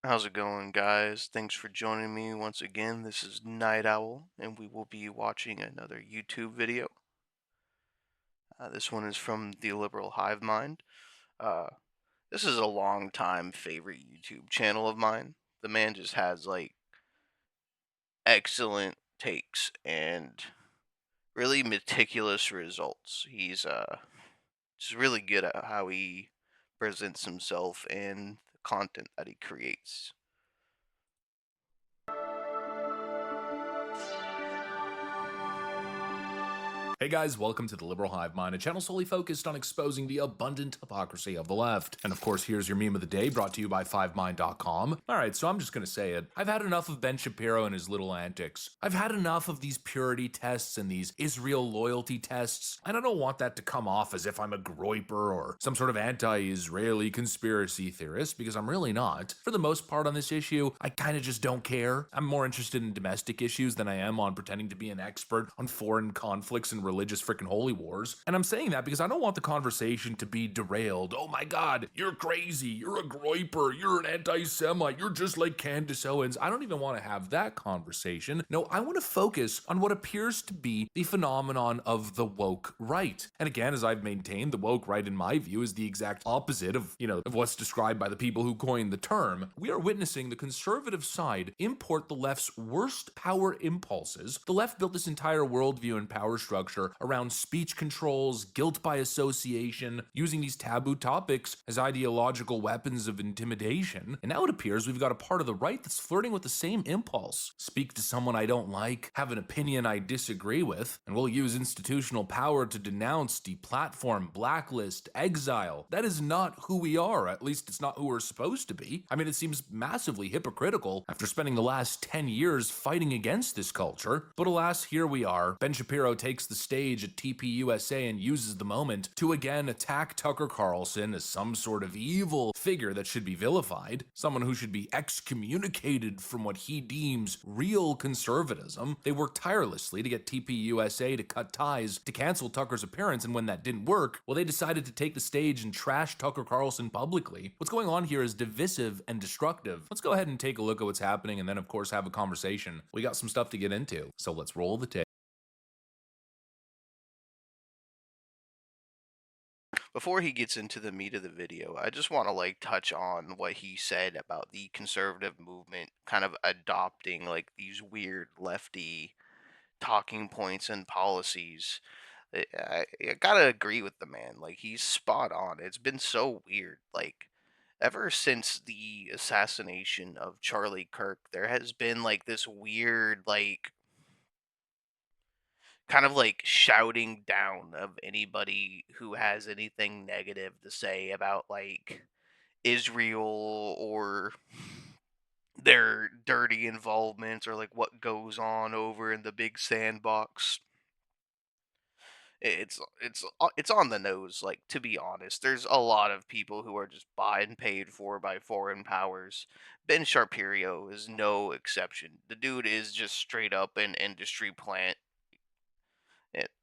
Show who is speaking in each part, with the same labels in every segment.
Speaker 1: How's it going, guys? Thanks for joining me once again. This is Nightowl, and we will be watching another YouTube video. This one is from the liberal Hivemind. Uh, this is a long time favorite YouTube channel of mine. The man just has like excellent takes and really meticulous results. He's just really good at how he presents himself and the content that he creates.
Speaker 2: Hey guys, welcome to the Liberal Hive Mind, a channel solely focused on exposing the abundant hypocrisy of the left. And of course, here's your meme of the day, brought to you by hivemind.com. Alright, so I'm just gonna say it. I've had enough of Ben Shapiro and his little antics. I've had enough of these purity tests and these Israel loyalty tests, and I don't want that to come off as if I'm a groiper or some sort of anti-Israeli conspiracy theorist, because I'm really not. For the most part on this issue, I kinda just don't care. I'm more interested in domestic issues than I am on pretending to be an expert on foreign conflicts and religious freaking holy wars. And I'm saying that because I don't want the conversation to be derailed. Oh my god, you're crazy, you're a groiper, you're an anti-Semite, you're just like Candace Owens. I don't even want to have that conversation. No, I want to focus on what appears to be the phenomenon of the woke right. And again, as I've maintained, the woke right in my view is the exact opposite of what's described by the people who coined the term. We are witnessing the conservative side import the left's worst power impulses. The left built this entire worldview and power structure around speech controls, guilt by association, using these taboo topics as ideological weapons of intimidation. And now it appears we've got a part of the right that's flirting with the same impulse. Speak to someone I don't like, have an opinion I disagree with, and we'll use institutional power to denounce, deplatform, blacklist, exile. That is not who we are. At least it's not who we're supposed to be. I mean, it seems massively hypocritical after spending the last 10 years fighting against this culture. But alas, here we are. Ben Shapiro takes the stage at TPUSA and uses the moment to again attack Tucker Carlson as some sort of evil figure that should be vilified, someone who should be excommunicated from what he deems real conservatism. They worked tirelessly to get TPUSA to cut ties, to cancel Tucker's appearance, and when that didn't work, well, they decided to take the stage and trash Tucker Carlson publicly. What's going on here is divisive and destructive. Let's go ahead and take a look at what's happening and then, of course, have a conversation. We got some stuff to get into, so let's roll the tape.
Speaker 1: Before he gets into the meat of the video, I just want to touch on what he said about the conservative movement kind of adopting these weird lefty talking points and policies. I gotta agree with the man. He's spot on. It's been so weird. Ever since the assassination of Charlie Kirk, there has been this weird kind of shouting down of anybody who has anything negative to say about Israel or their dirty involvements or what goes on over in the big sandbox. It's on the nose, to be honest. There's a lot of people who are just bought and paid for by foreign powers. Ben Shapiro is no exception. The dude is just straight up an industry plant.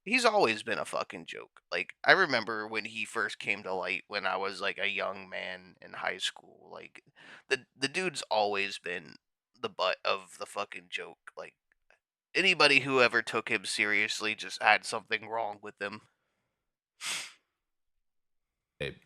Speaker 1: He's always been a fucking joke. I remember when he first came to light when I was a young man in high school. The dude's always been the butt of the fucking joke. Anybody who ever took him seriously just had something wrong with them.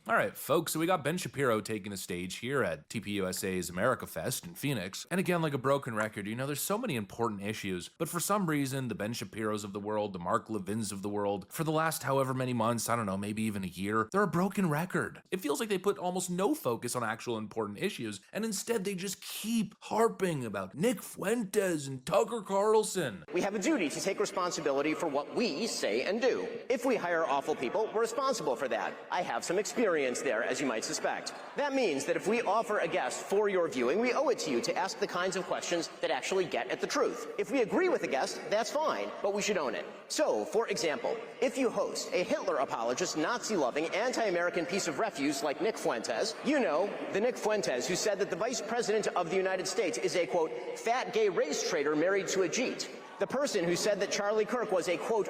Speaker 2: Alright folks, so we got Ben Shapiro taking the stage here at TPUSA's America Fest in Phoenix. And again, like a broken record, there's so many important issues, but for some reason, the Ben Shapiros of the world, the Mark Levins of the world, for the last however many months, I don't know, maybe even a year, they're a broken record. It feels like they put almost no focus on actual important issues, and instead they just keep harping about Nick Fuentes and Tucker Carlson.
Speaker 3: We have a duty to take responsibility for what we say and do. If we hire awful people, we're responsible for that. I have some experience there, as you might suspect. That means that if we offer a guest for your viewing, we owe it to you to ask the kinds of questions that actually get at the truth. If we agree with the guest, that's fine, but we should own it. So, for example, if you host a Hitler apologist, Nazi-loving, anti-American piece of refuse like Nick Fuentes, the Nick Fuentes who said that the Vice President of the United States is a, quote, fat gay race traitor married to a Jeet. The person who said that Charlie Kirk was a, quote,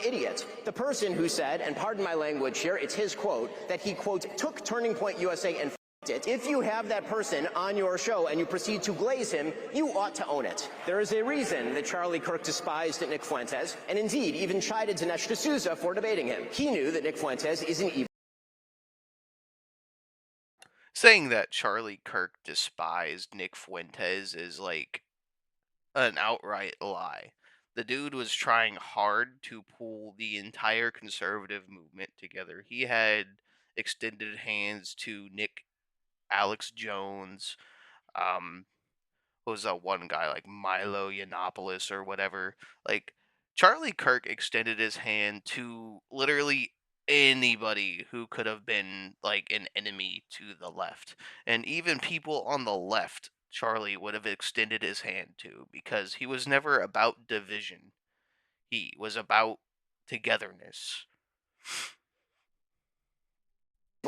Speaker 3: idiot. The person who said, and pardon my language here, it's his quote, that he, quote, took Turning Point USA and it. If you have that person on your show and you proceed to glaze him, you ought to own it. There is a reason that Charlie Kirk despised Nick Fuentes, and indeed even chided Dinesh D'Souza for debating him. He knew that Nick Fuentes is an evil.
Speaker 1: Saying that Charlie Kirk despised Nick Fuentes is like an outright lie. The dude was trying hard to pull the entire conservative movement together. He had extended hands to Nick Alex Jones, um, what was that one guy like Milo Yiannopoulos or whatever? Like Charlie Kirk extended his hand to literally anybody who could have been like an enemy to the left. And even people on the left, Charlie would have extended his hand to because he was never about division. He was about togetherness.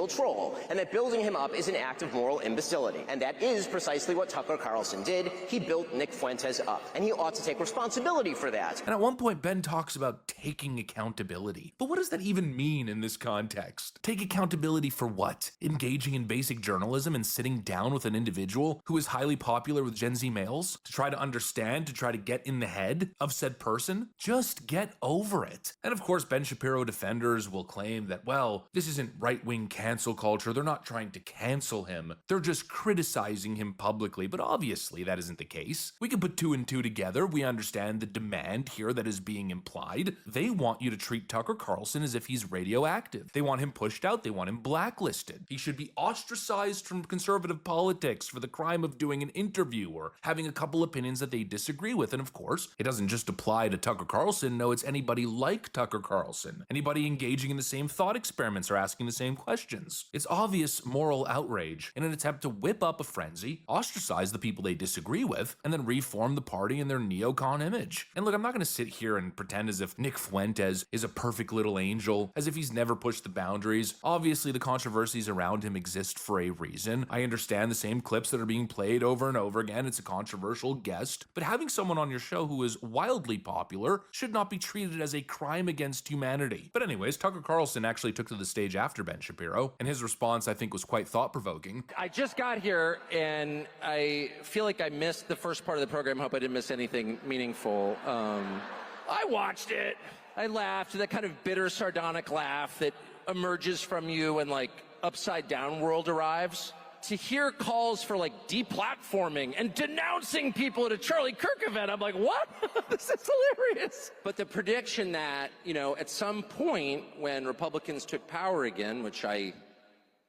Speaker 3: Troll, and that building him up is an act of moral imbecility. And that is precisely what Tucker Carlson did. He built Nick Fuentes up, and he ought to take responsibility for that.
Speaker 2: And at one point, Ben talks about taking accountability. But what does that even mean in this context? Take accountability for what? Engaging in basic journalism and sitting down with an individual who is highly popular with Gen Z males to try to understand, to try to get in the head of said person? Just get over it. And of course, Ben Shapiro defenders will claim that, well, this isn't right-wing cancel culture. They're not trying to cancel him. They're just criticizing him publicly. But obviously, that isn't the case. We can put two and two together. We understand the demand here that is being implied. They want you to treat Tucker Carlson as if he's radioactive. They want him pushed out. They want him blacklisted. He should be ostracized from conservative politics for the crime of doing an interview or having a couple opinions that they disagree with. And of course, it doesn't just apply to Tucker Carlson. No, it's anybody like Tucker Carlson. Anybody engaging in the same thought experiments or asking the same questions. It's obvious moral outrage in an attempt to whip up a frenzy, ostracize the people they disagree with, and then reform the party in their neocon image. And look, I'm not going to sit here and pretend as if Nick Fuentes is a perfect little angel, as if he's never pushed the boundaries. Obviously, the controversies around him exist for a reason. I understand the same clips that are being played over and over again. It's a controversial guest. But having someone on your show who is wildly popular should not be treated as a crime against humanity. But anyways, Tucker Carlson actually took to the stage after Ben Shapiro, and his response, I think, was quite thought-provoking.
Speaker 4: I just got here, and I feel like I missed the first part of the program. Hope I didn't miss anything meaningful. I watched it. I laughed, that kind of bitter, sardonic laugh that emerges from you when, like, Upside Down World arrives. To hear calls for, like, deplatforming and denouncing people at a Charlie Kirk event, I'm like, what? This is hilarious. But the prediction that, you know, at some point when Republicans took power again, which I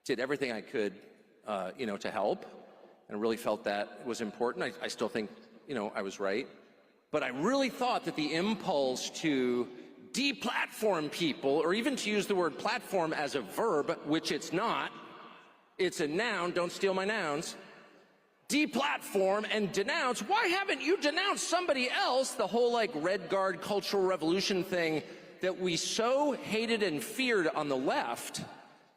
Speaker 4: did everything I could, you know, to help, and I really felt that was important. I still think, you know, I was right. But I really thought that the impulse to deplatform people, or even to use the word platform as a verb, which it's not, it's a noun, don't steal my nouns, deplatform and denounce. Why haven't you denounced somebody else? The whole like Red Guard cultural revolution thing that we so hated and feared on the left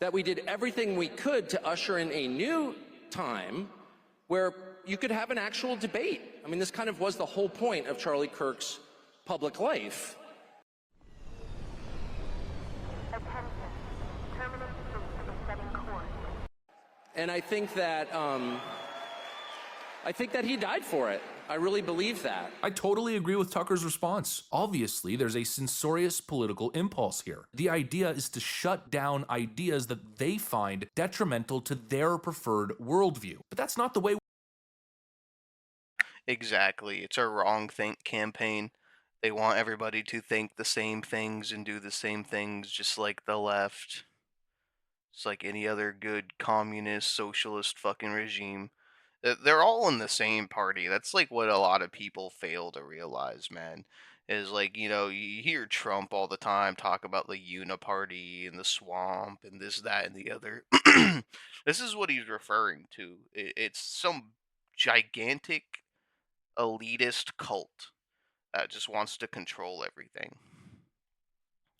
Speaker 4: that we did everything we could to usher in a new time where you could have an actual debate. I mean, this kind of was the whole point of Charlie Kirk's public life. And I think that he died for it. I really believe that.
Speaker 2: I totally agree with Tucker's response. Obviously, there's a censorious political impulse here. The idea is to shut down ideas that they find detrimental to their preferred worldview. But that's not the way.
Speaker 1: Exactly. It's a wrong think campaign. They want everybody to think the same things and do the same things just like the left. It's like any other good communist, socialist fucking regime. They're all in the same party. That's like what a lot of people fail to realize, man. Is like, you know, you hear Trump all the time talk about the uniparty and the swamp and this, that, and the other. This is what he's referring to. It's some gigantic elitist cult that just wants to control everything.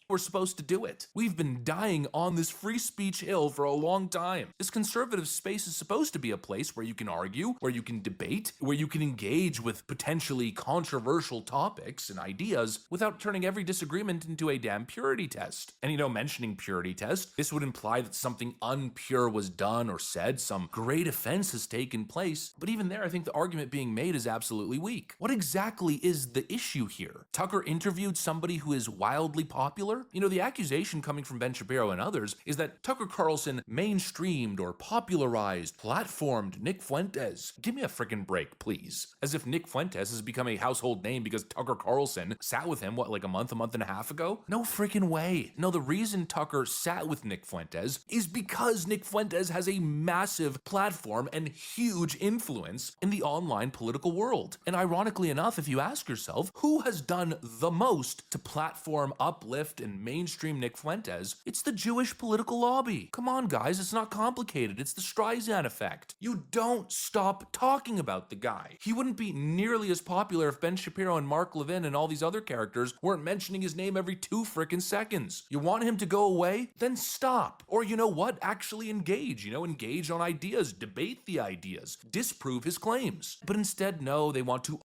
Speaker 2: we're supposed to do it. We've been dying on this free speech hill for a long time. This conservative space is supposed to be a place where you can argue, where you can debate, where you can engage with potentially controversial topics and ideas without turning every disagreement into a damn purity test. And mentioning purity test, this would imply that something unpure was done or said, some great offense has taken place. But even there, I think the argument being made is absolutely weak. What exactly is the issue here? Tucker interviewed somebody who is wildly popular? The accusation coming from Ben Shapiro and others is that Tucker Carlson mainstreamed or popularized, platformed Nick Fuentes. Give me a freaking break, please. As if Nick Fuentes has become a household name because Tucker Carlson sat with him, like a month and a half ago? No freaking way. No, the reason Tucker sat with Nick Fuentes is because Nick Fuentes has a massive platform and huge influence in the online political world. And ironically enough, if you ask yourself, who has done the most to platform, uplift, and mainstream Nick Fuentes, it's the Jewish political lobby. Come on, guys, it's not complicated. It's the Streisand effect. You don't stop talking about the guy. He wouldn't be nearly as popular if Ben Shapiro and Mark Levin and all these other characters weren't mentioning his name every 2 frickin' seconds. You want him to go away? Then stop. Or you know what? Actually engage. Engage on ideas, debate the ideas, disprove his claims. But instead, no, they want to.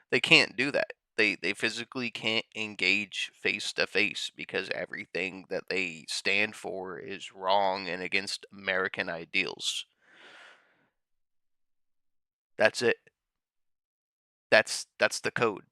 Speaker 1: They can't do that. They physically can't engage face to face because everything that they stand for is wrong and against American ideals. That's it. That's the code.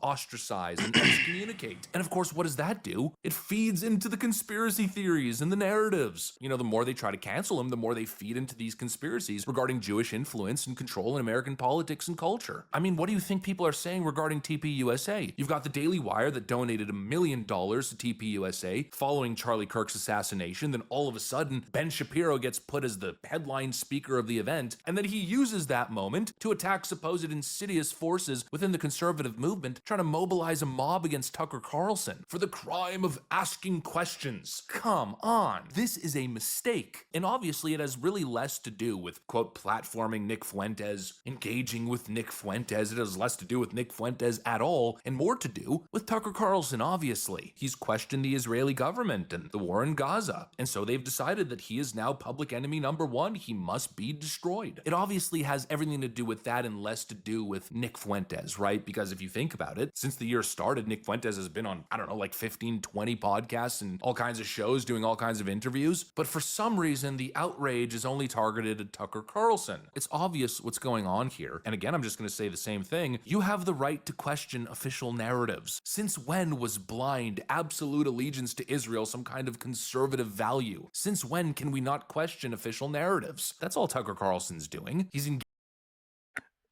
Speaker 2: Ostracize and excommunicate. And of course, what does that do? It feeds into the conspiracy theories and the narratives. The more they try to cancel him, the more they feed into these conspiracies regarding Jewish influence and control in American politics and culture. What do you think people are saying regarding TPUSA? You've got the Daily Wire that donated $1 million to TPUSA following Charlie Kirk's assassination. Then all of a sudden, Ben Shapiro gets put as the headline speaker of the event, and then he uses that moment to attack supposed insidious forces within the conservative movement, trying to mobilize a mob against Tucker Carlson for the crime of asking questions. Come on. This is a mistake. And obviously it has really less to do with, quote, platforming Nick Fuentes, engaging with Nick Fuentes. It has less to do with Nick Fuentes at all, and more to do with Tucker Carlson, obviously. He's questioned the Israeli government and the war in Gaza. And so they've decided that he is now public enemy number 1. He must be destroyed. It obviously has everything to do with that and less to do with Nick Fuentes, right? Because if you think about it, since the year started, Nick Fuentes has been on, 15, 20 podcasts and all kinds of shows doing all kinds of interviews. But for some reason, the outrage is only targeted at Tucker Carlson. It's obvious what's going on here. And again, I'm just going to say the same thing. You have the right to question official narratives. Since when was blind, absolute allegiance to Israel some kind of conservative value? Since when can we not question official narratives? That's all Tucker Carlson's doing. He's
Speaker 1: It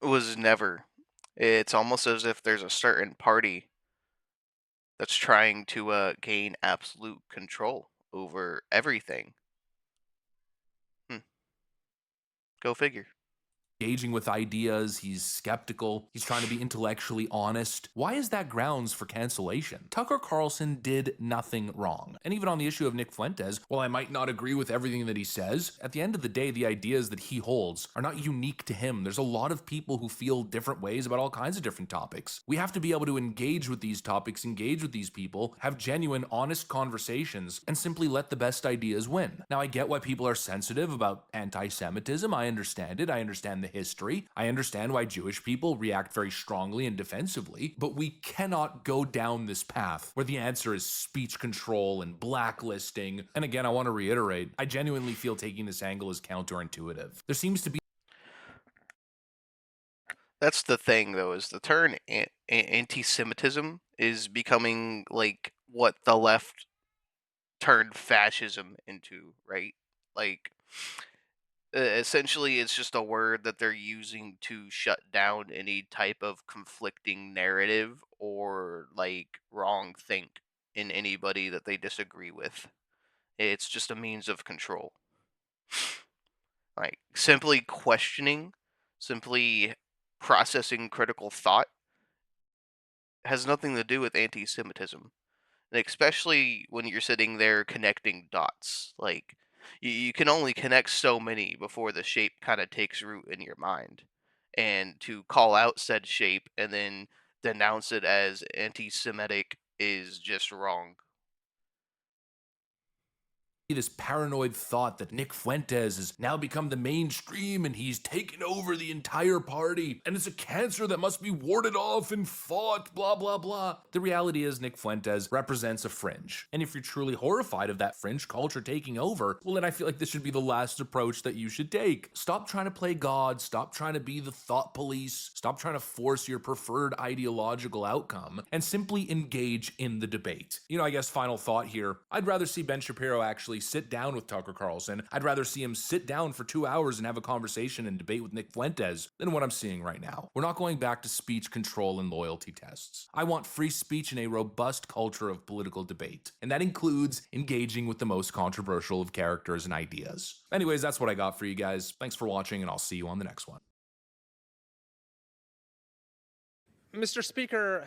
Speaker 1: was never. It's almost as if there's a certain party that's trying to gain absolute control over everything. Hmm. Go figure.
Speaker 2: engaging with ideas, he's skeptical, he's trying to be intellectually honest. Why is that grounds for cancellation? Tucker Carlson did nothing wrong. And even on the issue of Nick Fuentes, while I might not agree with everything that he says, at the end of the day, the ideas that he holds are not unique to him. There's a lot of people who feel different ways about all kinds of different topics. We have to be able to engage with these topics, engage with these people, have genuine, honest conversations, and simply let the best ideas win. Now, I get why people are sensitive about anti-Semitism. I understand it. I understand the history. I understand why Jewish people react very strongly and defensively, but we cannot go down this path where the answer is speech control and blacklisting. And again, I want to reiterate, I genuinely feel taking this angle is counterintuitive. There seems to be
Speaker 1: That's the thing, though, is the term anti-Semitism is becoming like what the left turned fascism into, right? Like, essentially, it's just a word that they're using to shut down any type of conflicting narrative or like wrong think in anybody that they disagree with. It's just a means of control. Like simply questioning, simply processing critical thought has nothing to do with anti-Semitism. And especially when you're sitting there connecting dots. Like, you can only connect so many before the shape kind of takes root in your mind. And to call out said shape and then denounce it as anti-Semitic is just wrong.
Speaker 2: This paranoid thought that Nick Fuentes has now become the mainstream and he's taken over the entire party, and it's a cancer that must be warded off and fought, blah, blah, blah. The reality is Nick Fuentes represents a fringe. And if you're truly horrified of that fringe culture taking over, well, then I feel like this should be the last approach that you should take. Stop trying to play God, stop trying to be the thought police, stop trying to force your preferred ideological outcome, and simply engage in the debate. You know, I guess final thought here, I'd rather see Ben Shapiro actually sit down with Tucker Carlson. I'd rather see him sit down for 2 hours and have a conversation and debate with Nick Fuentes than what I'm seeing right now. We're not going back to speech control and loyalty tests. I want free speech and a robust culture of political debate, and that includes engaging with the most controversial of characters and ideas. Anyways, that's what I got for you guys. Thanks for watching, and I'll see you on the next one.
Speaker 5: Mr. Speaker.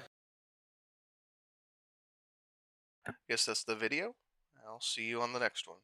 Speaker 1: Guess that's the video. I'll see you on the next one.